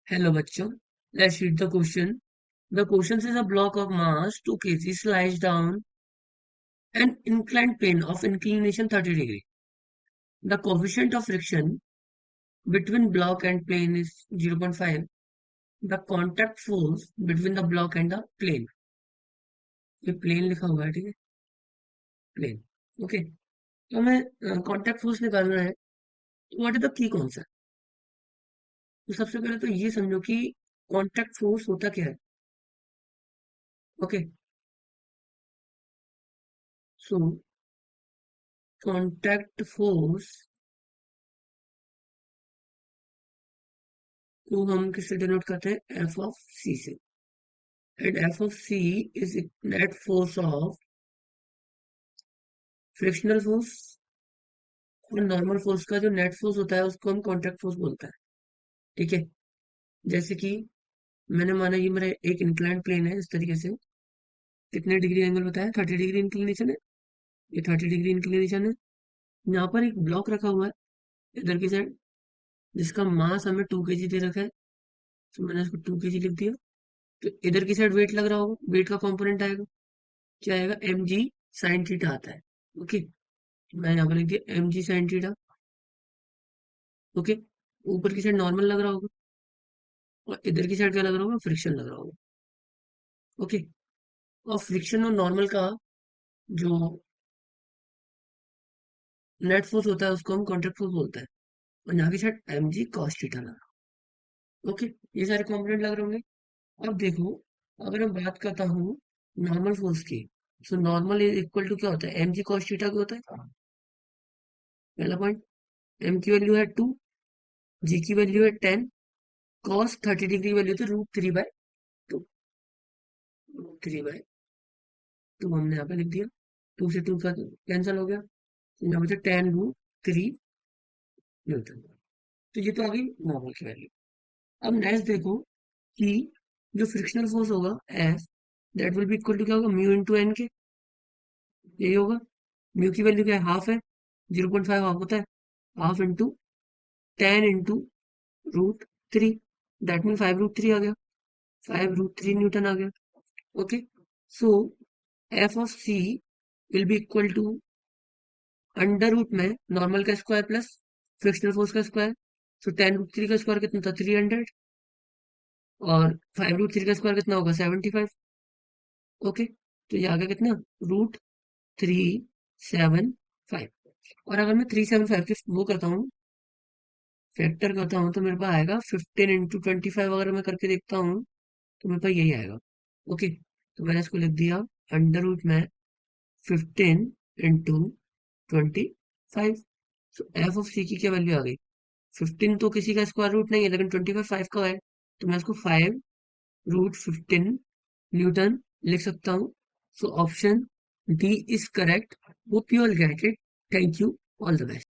Hello bachcho. Let's read the question. The question says a block of mass 2 kg slides down an inclined plane of inclination 30 degree. The coefficient of friction between block and plane is 0.5. The contact force between the block and the plane. ये plane लिखा हुआ है, ठीक है, plane. Okay, तो हमें contact force निकालना है. तो what is the key concept? तो सबसे पहले तो ये समझो कि कॉन्टैक्ट फोर्स होता क्या है. ओके, सो कॉन्टैक्ट फोर्स को हम किससे डिनोट करते हैं? एफ ऑफ सी से. And F of C is net force of frictional force और नॉर्मल फोर्स का जो नेट फोर्स होता है उसको हम कॉन्टैक्ट फोर्स बोलते हैं. ठीक है, जैसे कि मैंने माना ये मेरा एक इंक्लाइंड प्लेन है. इस तरीके से कितने डिग्री एंगल होता है? 30 डिग्री इंक्लिनेशन है. ये 30 डिग्री इंक्लिनेशन है. यहाँ पर एक ब्लॉक रखा हुआ है इधर की साइड, जिसका मास हमें 2 kg दे रखा है. तो मैंने इसको 2 kg लिख दिया. तो इधर की साइड वेट लग रहा होगा, वेट का कंपोनेंट आएगा, क्या आएगा? एम जी साइन थीटा आता है. ओके, मैं यहाँ पर लिख दिया M G sine theta. Okay, ऊपर की साइड नॉर्मल लग रहा होगा और इधर की साइड क्या लग रहा होगा? फ्रिक्शन लग रहा होगा. ओके, और फ्रिक्शन और नॉर्मल का जो नेट फोर्स होता है उसको हम कॉन्ट्रैक्ट फोर्स बोलते हैं. और यहाँ की side M G cos theta लग रहा है. ओके, ये सारे कॉम्पोनेंट लग रहे होंगे. अब देखो, अगर मैं बात करता हूँ नॉर्मल फोर्स की, so normal is equal to क्या होता है? एम जी कॉस थीटा क्या होता है? पहला पॉइंट, एम की वैल्यू है 2, जी की वैल्यू है 10, कॉस 30 डिग्री वैल्यू तो √3/2. √3/2 हमने यहाँ पे लिख दिया. 2 से 2 का कैंसिल हो गया, तो यहाँ पे 10√3 न्यूटन. तो ये तो आ गई नॉर्मल की वैल्यू. अब नेक्स्ट देखो कि जो फ्रिक्शनल फोर्स होगा F, that will be equal to क्या होगा? म्यू इंटू एन के. यही होगा. म्यू की वैल्यू क्या है? हाफ है. 0.5 हाफ होता है. Half into 10 into √3, that mean 5√3 आ गया. 5√3 न्यूटन आ गया. Okay, so F of C will be equal to under root में नॉर्मल का स्क्वायर प्लस फ्रिक्शनल फोर्स का स्क्वायर. सो 10√3 का स्क्वायर कितना था? 300. और 5√3 का स्क्वायर कितना होगा? 75. ओके, तो ये आ गया कितना? √375. और अगर मैं 375 के वो करता हूँ, फैक्टर करता हूँ, तो मेरे पास आएगा 15 इंटू 25. अगर मैं करके देखता हूँ तो मेरे पास यही आएगा. ओके, तो मैंने इसको लिख दिया अंडर रूट में 15 इंटू 25. सो एफ ऑफ सी की क्या वैल्यू आ गई? 15 तो किसी का स्क्वायर रूट नहीं है, लेकिन 25 5 का है. तो मैं इसको 5√15 न्यूटन लिख सकता हूँ. So option D is correct. Hope you all get it. Thank you. All the best.